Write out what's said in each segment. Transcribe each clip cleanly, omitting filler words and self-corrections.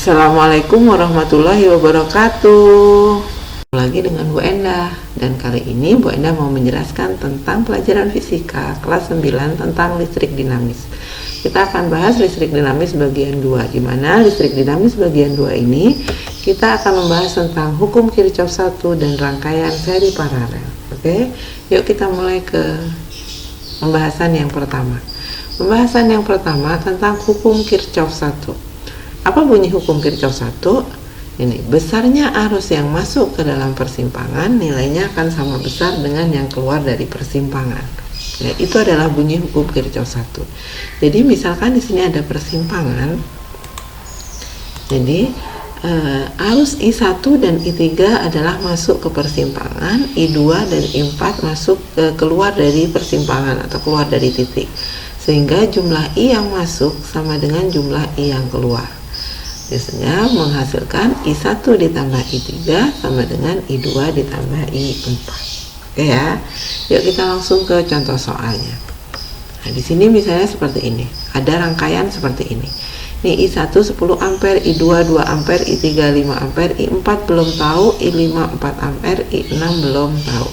Assalamualaikum warahmatullahi wabarakatuh. Lagi dengan Bu Endah, dan kali ini Bu Endah mau menjelaskan tentang pelajaran fisika kelas 9 tentang listrik dinamis. Kita akan bahas listrik dinamis bagian 2, di mana listrik dinamis bagian 2 ini kita akan membahas tentang hukum Kirchhoff 1 dan rangkaian seri paralel. Oke, yuk kita mulai ke pembahasan yang pertama. Pembahasan yang pertama tentang hukum Kirchhoff 1. Apa bunyi hukum Kirchhoff 1? Ini, besarnya arus yang masuk ke dalam persimpangan nilainya akan sama besar dengan yang keluar dari persimpangan. Ya, itu adalah bunyi hukum Kirchhoff 1. Jadi misalkan di sini ada persimpangan. Jadi arus I1 dan I3 adalah masuk ke persimpangan, I2 dan I4 masuk keluar dari persimpangan atau keluar dari titik. Sehingga jumlah I yang masuk sama dengan jumlah I yang keluar. Biasanya menghasilkan I1 ditambah I3 sama dengan I2 ditambah I4. Oke ya. Yuk kita langsung ke contoh soalnya. Nah, di sini misalnya seperti ini. Ada rangkaian seperti ini. Nih I1 10 ampere, I2 2 ampere, I3 5 ampere, I4 belum tahu, I5 4 ampere, I6 belum tahu.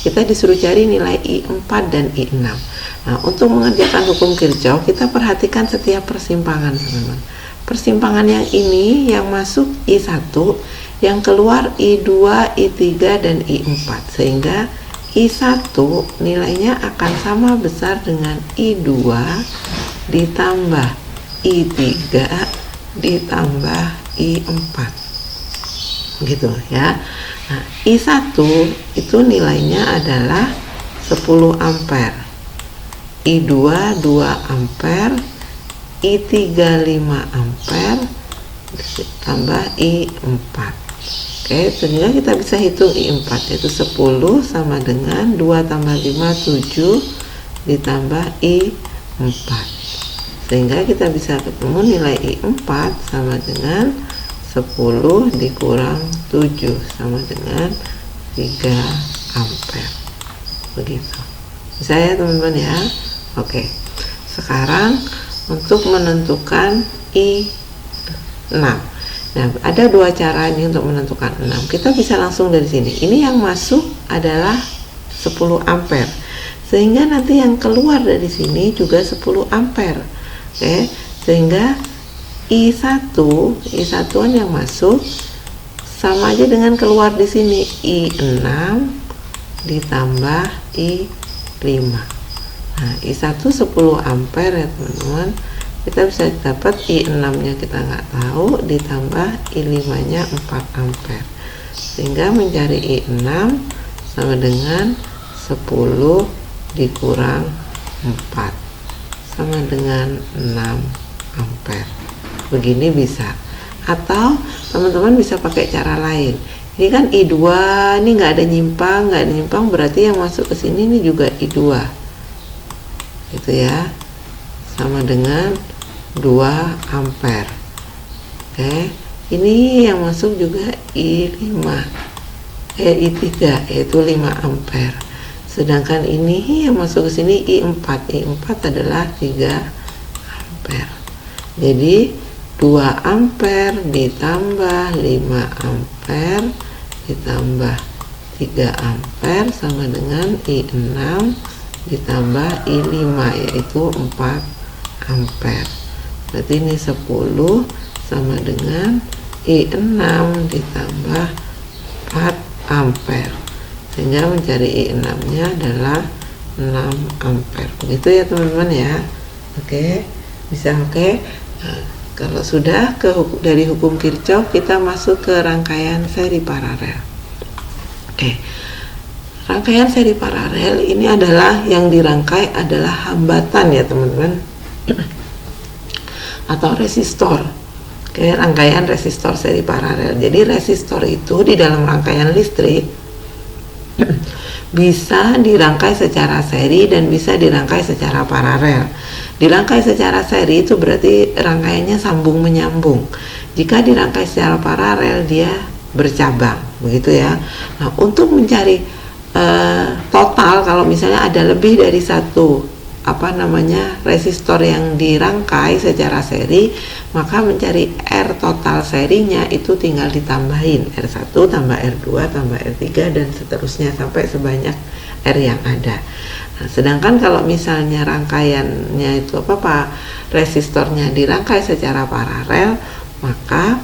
Kita disuruh cari nilai I4 dan I6. Nah, untuk mengerjakan hukum Kirchhoff, kita perhatikan setiap persimpangan, teman-teman. Persimpangan yang ini yang masuk I1, yang keluar I2, I3 dan I4, sehingga I1 nilainya akan sama besar dengan I2 ditambah I3 ditambah I4, gitu ya. Nah, I1 itu nilainya adalah 10 ampere, I2 2 ampere, I3 5 ampere tambah I4. Oke, sehingga kita bisa hitung I4, yaitu 10 sama dengan 2 tambah 5 7 ditambah I4. Sehingga kita bisa ketemu nilai I4 sama dengan 10 dikurang 7 sama dengan 3 ampere. Begitu. Bisa ya teman-teman ya. Oke. Sekarang untuk menentukan I6. Nah, ada dua cara ini untuk menentukan 6. Kita bisa langsung dari sini. Ini yang masuk adalah 10 ampere. Sehingga nanti yang keluar dari sini juga 10 ampere. Oke, sehingga I1 yang masuk sama aja dengan keluar di sini I6 ditambah I5. Nah, I1 10 ampere ya teman-teman. Kita bisa dapat I6 nya kita nggak tahu, ditambah I5 nya 4 ampere, sehingga mencari I6 sama dengan 10 dikurang 4 sama dengan 6 ampere. Begini bisa. Atau teman-teman bisa pakai cara lain. Ini kan I2, ini nggak ada nyimpang, berarti yang masuk ke sini ini juga I2. Gitu ya, sama dengan 2 ampere. Oke, ini yang masuk juga I3 yaitu 5 ampere. Sedangkan ini yang masuk ke sini I4 adalah 3 ampere. Jadi 2 ampere ditambah 5 ampere ditambah 3 ampere sama dengan I6 ditambah I5 yaitu 4 ampere. Berarti ini 10 sama dengan I6 ditambah 4 ampere, sehingga mencari I6 nya adalah 6 ampere. Begitu ya teman-teman ya. Oke, bisa oke. Nah, kalau sudah dari hukum Kirchhoff, kita masuk ke rangkaian seri paralel. Oke. Rangkaian seri paralel ini adalah yang dirangkai adalah hambatan ya teman-teman, atau resistor. Oke, rangkaian resistor seri paralel. Jadi resistor itu di dalam rangkaian listrik bisa dirangkai secara seri dan bisa dirangkai secara paralel. Dirangkai secara seri itu berarti rangkaiannya sambung menyambung. Jika dirangkai secara paralel dia bercabang, begitu ya. Nah, untuk mencari total, kalau misalnya ada lebih dari satu resistor yang dirangkai secara seri, maka mencari R total serinya itu tinggal ditambahin R1 tambah R2 tambah R3 dan seterusnya sampai sebanyak R yang ada. Nah, sedangkan kalau misalnya rangkaiannya itu resistornya dirangkai secara paralel, maka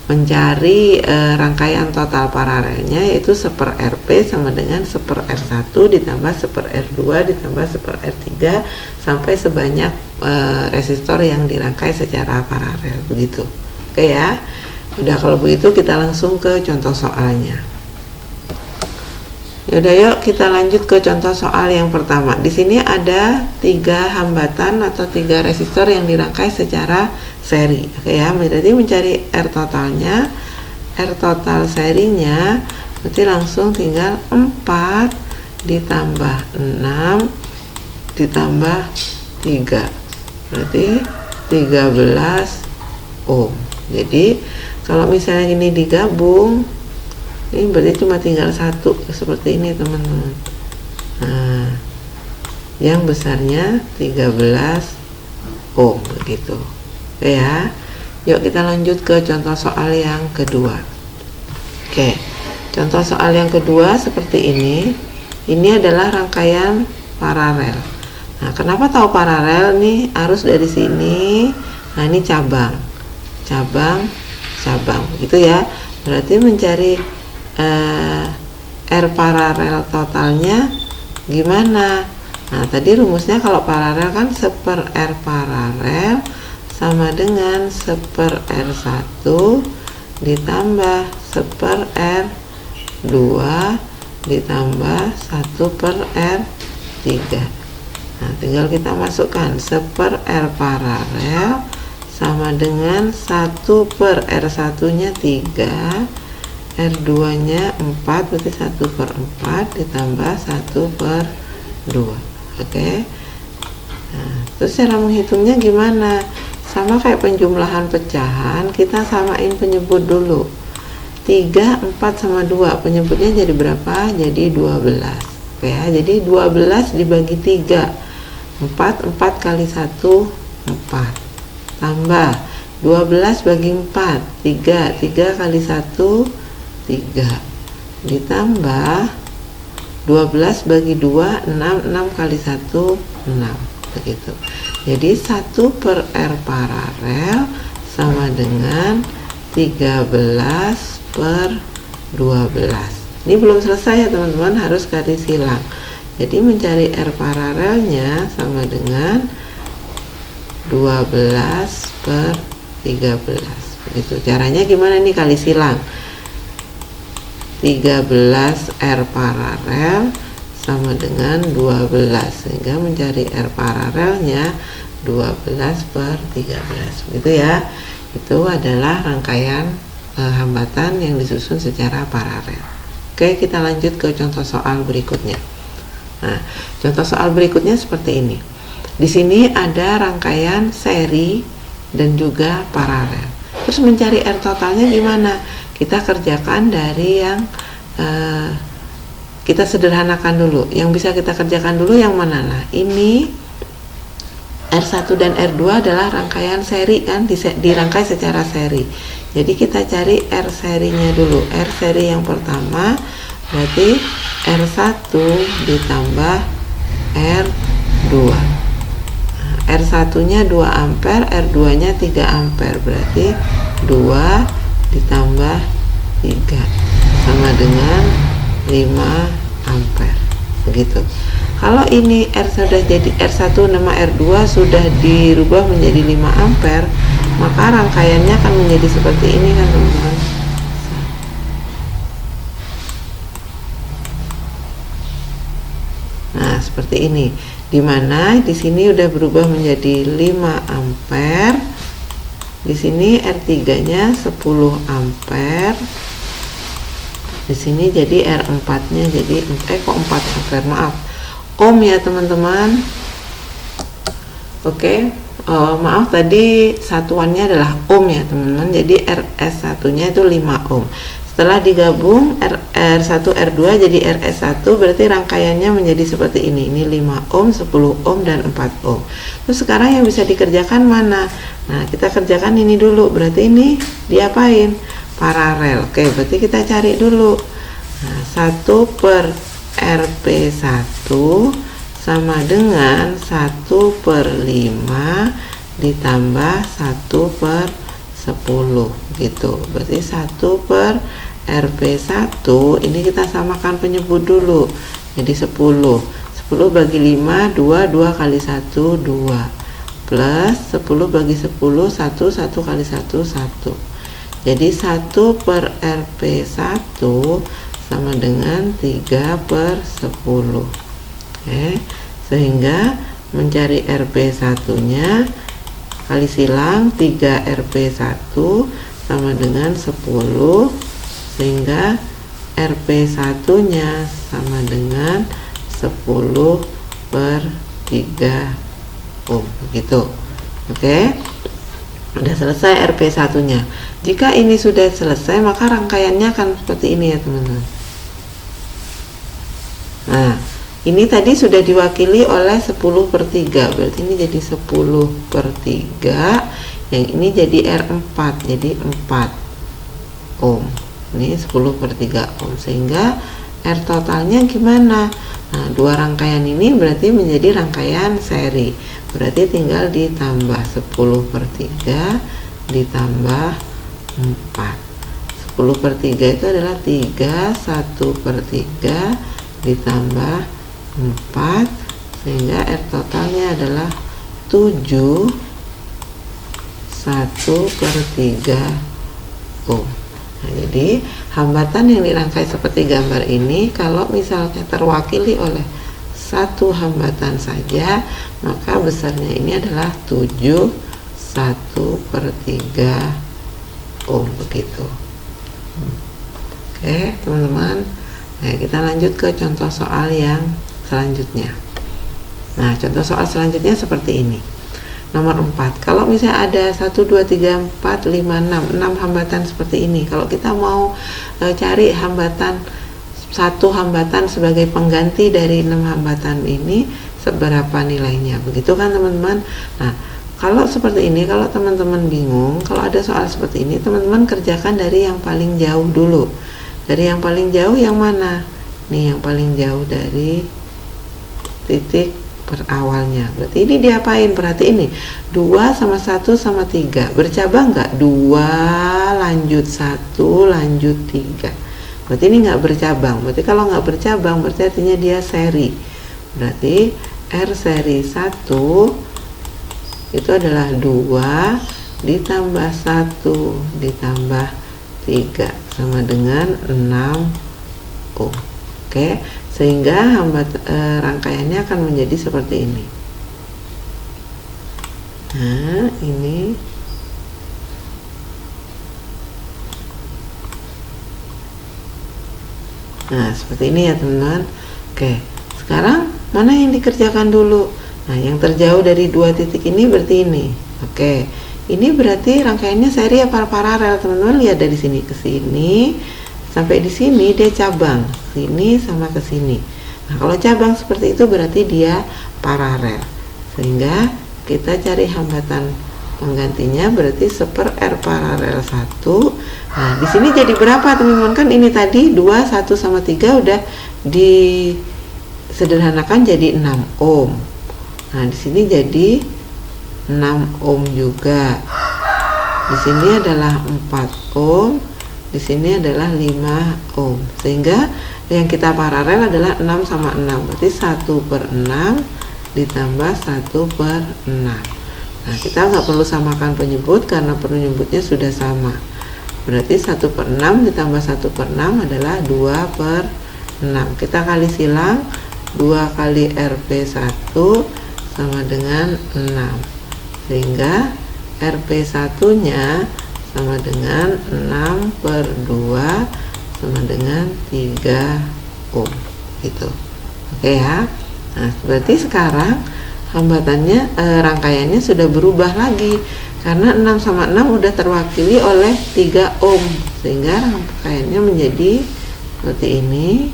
mencari rangkaian total paralelnya yaitu 1/Rp sama dengan 1/R1 ditambah 1/R2 ditambah 1/R3 sampai sebanyak resistor yang dirangkai secara paralel, begitu. Oke ya. Udah, kalau begitu kita langsung ke contoh soalnya. Yaudah, yuk kita lanjut ke contoh soal yang pertama. Di sini ada 3 hambatan atau 3 resistor yang dirangkai secara seri. Oke ya, berarti mencari R totalnya, R total serinya, berarti langsung tinggal 4 ditambah 6 ditambah 3, berarti 13 ohm. Jadi kalau misalnya ini digabung, ini berarti cuma tinggal 1 seperti ini teman-teman. Nah, yang besarnya 13 ohm begitu. Oke ya. Yuk kita lanjut ke contoh soal yang kedua. Oke. Contoh soal yang kedua seperti ini. Ini adalah rangkaian paralel. Nah, kenapa tahu paralel nih? Arus dari sini. Nah, ini cabang. Cabang gitu ya. Berarti mencari R paralel totalnya gimana? Nah, tadi rumusnya kalau paralel kan 1/R paralel sama dengan 1/R1 ditambah 1/R2 ditambah 1/R3. Nah, tinggal kita masukkan 1/R paralel sama dengan 1/R1 nya 3, R2 nya 4, berarti 1/4 ditambah 1/2. Oke. Nah, terus cara menghitungnya gimana? Sama kayak penjumlahan pecahan, kita samain penyebut dulu. 3, 4 sama 2, penyebutnya jadi berapa? Jadi 12. Oke ya, jadi 12 dibagi 3, 4 kali 1, 4. Tambah 12 bagi 4, 3 kali 1, 3. Ditambah 12 bagi 2, 6 kali 1, 6. Begitu. Jadi 1/R paralel sama dengan 13/12. Ini belum selesai ya teman-teman, harus garis silang. Jadi mencari R paralelnya sama dengan 12/13. Begitu. Caranya gimana nih? Kali silang. 13R paralel sama dengan 12, sehingga mencari R paralelnya 12/13, gitu ya. Itu adalah rangkaian hambatan yang disusun secara paralel. Oke, kita lanjut ke contoh soal berikutnya. Nah, contoh soal berikutnya seperti ini. Di sini ada rangkaian seri dan juga paralel. Terus mencari R totalnya gimana? Kita kerjakan dari yang kita sederhanakan dulu. Yang bisa kita kerjakan dulu yang mana? Nah, ini R1 dan R2 adalah rangkaian seri kan, dirangkai secara seri. Jadi kita cari R serinya dulu. R seri yang pertama berarti R1 ditambah R2. R1 nya 2 ampere, R2 nya 3 ampere, berarti 2 ditambah 3 sama dengan 5 ampere. Begitu. Kalau ini R sudah jadi R1 nama R2 sudah dirubah menjadi 5 ampere, maka rangkaiannya akan menjadi seperti ini kan teman-teman. Nah, seperti ini. Dimana di sini udah berubah menjadi 5 ampere. Di sini R3-nya 10 ampere. Di sini jadi R4-nya jadi kok 4 ampere, maaf. Ohm ya teman-teman. Oke. Maaf tadi satuannya adalah ohm ya teman-teman. Jadi RS1-nya itu 5 ohm. Setelah digabung R1 R2 jadi RS1, berarti rangkaiannya menjadi seperti ini. Ini 5 ohm, 10 ohm dan 4 ohm. Terus sekarang yang bisa dikerjakan mana? Nah, kita kerjakan ini dulu. Berarti ini diapain? Paralel. Oke, berarti kita cari dulu. Nah, 1 per RP1 sama dengan 1 per 5 ditambah 1 per 10 gitu. Berarti 1 per RP1 ini kita samakan penyebut dulu. Jadi 10 bagi 5 2 kali 1 2 plus 10 bagi 10 1 kali 1 1. Jadi 1 per RP1 sama dengan 3 per 10. Oke, sehingga mencari RP1 nya kali silang 3 RP1 sama dengan 10, sehingga RP1 nya sama dengan 10 per 3 ohm begitu. Oke, udah selesai RP1 nya. Jika ini sudah selesai, maka rangkaiannya akan seperti ini ya teman-teman. Nah, ini tadi sudah diwakili oleh 10 per 3, berarti ini jadi 10 per 3, yang ini jadi R4, jadi 4 ohm. Ini 10 per 3 ohm, sehingga R totalnya gimana? Nah, dua rangkaian ini berarti menjadi rangkaian seri, berarti tinggal ditambah 10 per 3 ditambah 4. 10 per 3 itu adalah 3, 1 per 3 ditambah 4, sehingga R totalnya adalah 7 1 per 3 ohm. Nah, jadi hambatan yang dirangkai seperti gambar ini kalau misalnya terwakili oleh satu hambatan saja, maka besarnya ini adalah 7 1 per 3 ohm begitu. Oke teman-teman, nah kita lanjut ke contoh soal yang selanjutnya. Nah, contoh soal selanjutnya seperti ini. Nomor 4. Kalau misalnya ada 1 2 3 4 5 6 hambatan seperti ini. Kalau kita mau cari hambatan, satu hambatan sebagai pengganti dari 6 hambatan ini, seberapa nilainya? Begitu kan teman-teman? Nah, kalau seperti ini, kalau teman-teman bingung, kalau ada soal seperti ini, teman-teman kerjakan dari yang paling jauh dulu. Dari yang paling jauh yang mana? Nih, yang paling jauh dari titik berawalnya. Berarti ini diapain? Berarti ini 2 sama 1 sama 3 bercabang nggak? 2 lanjut 1 lanjut 3. Berarti ini nggak bercabang. Berarti kalau nggak bercabang berarti artinya dia seri. Berarti R seri 1 itu adalah 2 ditambah 1 ditambah 3 sama dengan 6 ohm. Oke, sehingga rangkaiannya akan menjadi seperti ini. Nah, ini seperti ini ya teman-teman. Oke, sekarang mana yang dikerjakan dulu? Nah, yang terjauh dari dua titik ini berarti ini. Oke, ini berarti rangkaiannya seri apa paralel? Teman-teman lihat dari sini ke sini sampai di sini dia cabang, sini sama ke sini. Nah, kalau cabang seperti itu berarti dia paralel. Sehingga kita cari hambatan penggantinya berarti 1 R paralel 1. Nah, di sini jadi berapa teman-teman? Kan ini tadi 2 1 sama 3 udah disederhanakan jadi 6 ohm. Nah, di sini jadi 6 ohm juga. Di sini adalah 4 ohm. Di sini adalah 5 ohm, sehingga yang kita paralel adalah 6 sama 6, berarti 1 per 6 ditambah 1 per 6. Nah, kita nggak perlu samakan penyebut karena penyebutnya sudah sama. Berarti 1 per 6 ditambah 1 per 6 adalah 2 per 6. Kita kali silang, 2 kali RP1 sama dengan 6, sehingga RP1 nya sama dengan 6 per 2 sama dengan 3 ohm gitu. Oke ya. Nah, berarti sekarang hambatannya rangkaiannya sudah berubah lagi, karena 6 sama 6 udah terwakili oleh 3 ohm, sehingga rangkaiannya menjadi seperti ini,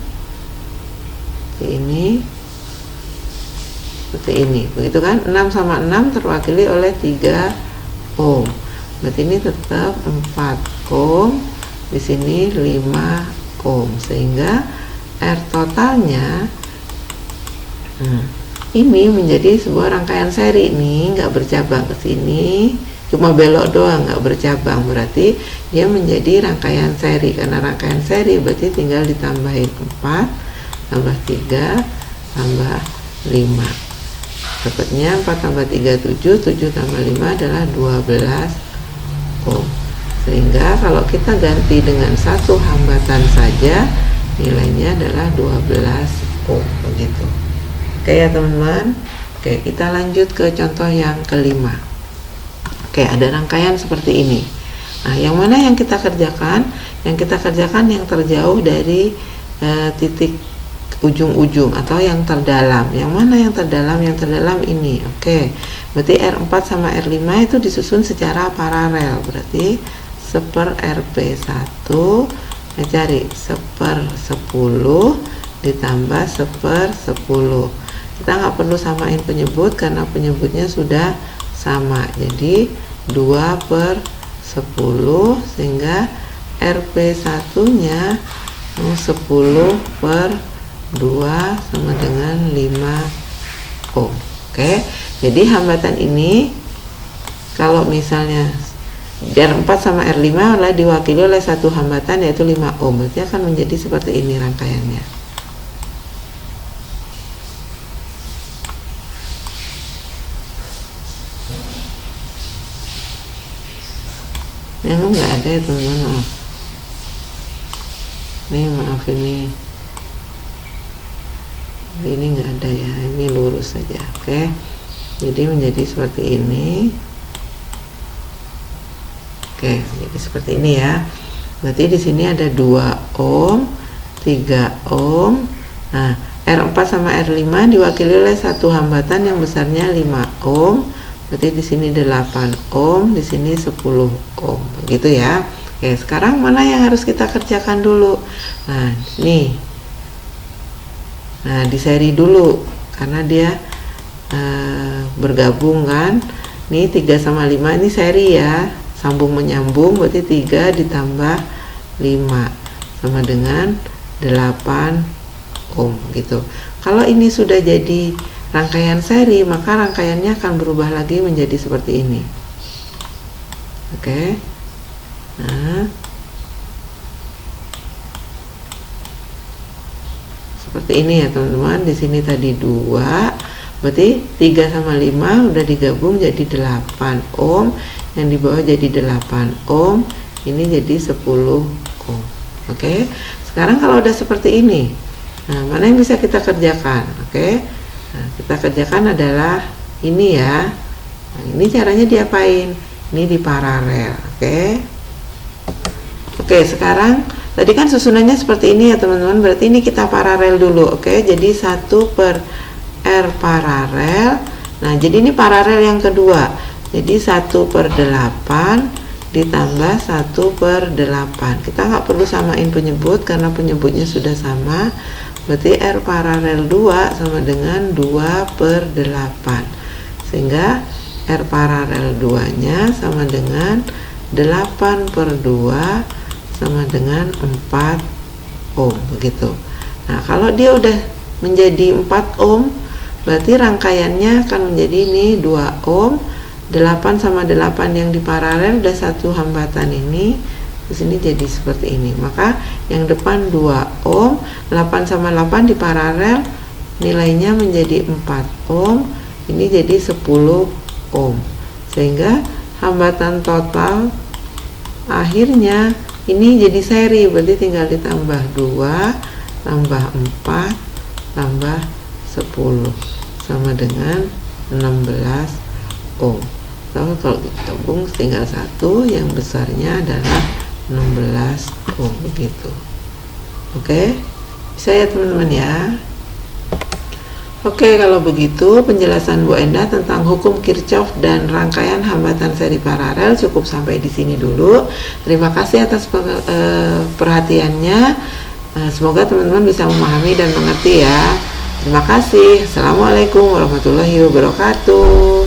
seperti ini, begitu kan? 6 sama 6 terwakili oleh 3 ohm, berarti ini tetap 4 ohm, di sini 5 ohm, sehingga R totalnya ini menjadi sebuah rangkaian seri nih, nggak bercabang ke sini, cuma belok doang, nggak bercabang, berarti dia menjadi rangkaian seri. Karena rangkaian seri berarti tinggal ditambahin 4 tambah 3 tambah 5, dapatnya 4 tambah 3 7, 7 tambah 5 adalah 12 ohm. Sehingga kalau kita ganti dengan satu hambatan saja, nilainya adalah 12 ohm, begitu. Oke ya teman-teman. Oke, kita lanjut ke contoh yang kelima. Oke, ada rangkaian seperti ini. Nah, yang mana yang kita kerjakan? Yang kita kerjakan yang terjauh dari titik ujung-ujung atau yang terdalam. Yang mana yang terdalam? Yang terdalam ini. Oke, berarti R4 sama R5 itu disusun secara paralel. Berarti 1/Rp1, cari 1/10 ditambah 1/10. Kita nggak perlu samain penyebut karena penyebutnya sudah sama, jadi 2/10, sehingga Rp1 nya 10/2 sama dengan 5 ohm. Oke, jadi hambatan ini kalau misalnya R4 sama R5 adalah diwakili oleh satu hambatan yaitu 5 ohm, berarti akan menjadi seperti ini rangkaiannya. Yang nggak ada ya teman-teman, maaf. Maaf ini nggak ada ya, ini lurus saja. Oke, jadi menjadi seperti ini. Oke, jadi seperti ini ya. Berarti di sini ada 2 ohm, 3 ohm. Nah, R4 sama R5 diwakili oleh satu hambatan yang besarnya 5 ohm. Berarti di sini 8 ohm, di sini 10 ohm, begitu ya. Oke, sekarang mana yang harus kita kerjakan dulu? Nah, nih. Nah, di seri dulu karena dia bergabung kan. Nih 3 sama 5 ini seri ya, sambung menyambung, berarti 3 ditambah 5 sama dengan 8 ohm gitu. Kalau ini sudah jadi rangkaian seri, maka rangkaiannya akan berubah lagi menjadi seperti ini. Oke. Nah, seperti ini ya teman-teman. Di sini tadi 2, berarti 3 sama 5 udah digabung jadi 8 ohm, yang di bawah jadi 8 ohm, ini jadi 10 ohm. Oke. Sekarang kalau udah seperti ini, nah mana yang bisa kita kerjakan? Oke. Nah, kita kerjakan adalah ini ya. Nah, ini caranya diapain? Ini di paralel. Oke, sekarang tadi kan susunannya seperti ini ya teman-teman. Berarti ini kita paralel dulu. Oke, jadi 1/R paralel. Nah, jadi ini paralel yang kedua. Jadi 1/8 ditambah 1/8. Kita nggak perlu samain penyebut karena penyebutnya sudah sama. Berarti R paralel 2 sama dengan 2/8, sehingga R paralel 2 nya sama dengan 8/2 sama dengan 4 ohm, begitu. Nah, kalau dia udah menjadi 4 ohm, berarti rangkaiannya akan menjadi ini 2 ohm, 8 sama 8 yang di paralel udah satu hambatan ini. Di sini jadi seperti ini, maka yang depan 2 ohm, 8 sama 8 di paralel nilainya menjadi 4 ohm, ini jadi 10 ohm, sehingga hambatan total akhirnya ini jadi seri, berarti tinggal ditambah 2 tambah 4 tambah 10 sama dengan 16 ohm. Kalau digabung tinggal 1, yang besarnya adalah 16 ohm, begitu. Oke, bisa ya teman-teman ya. Oke, kalau begitu penjelasan Bu Endah tentang hukum Kirchhoff dan rangkaian hambatan seri paralel cukup sampai di sini dulu. Terima kasih atas perhatiannya. Semoga teman-teman bisa memahami dan mengerti ya. Terima kasih. Assalamualaikum warahmatullahi wabarakatuh.